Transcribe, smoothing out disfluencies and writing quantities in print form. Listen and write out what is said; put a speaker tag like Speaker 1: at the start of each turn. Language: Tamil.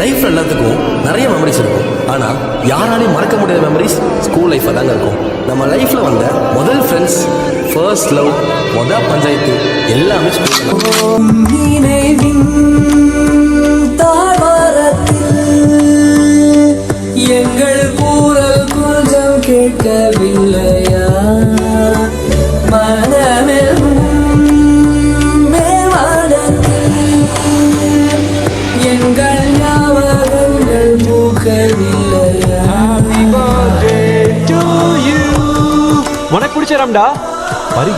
Speaker 1: லைஃப்ல எல்லாத்துக்கும் நிறைய மெமரிஸ் இருக்கும். ஆனால் யாராலையும் மறக்க முடியாத மெமரிஸ் ஸ்கூல் லைஃப்பில் தாங்க இருக்கும். நம்ம லைஃப்பில் வந்த முதல் ஃப்ரெண்ட்ஸ், ஃபர்ஸ்ட் லவ், முதல் பஞ்சாயத்து எல்லாமே ஸ்கூல்.
Speaker 2: நினைவின் தாழ்வாரத்தில் எங்கள் கூறல் கொஞ்சம் கேட்கவில்லையா? மனமெல் மேல்வானத்தில் எங்கள் ஞாபகங்கள் பூக்கவில்லையா?
Speaker 3: உனக்கு பிடிச்ச ராம்டா பரி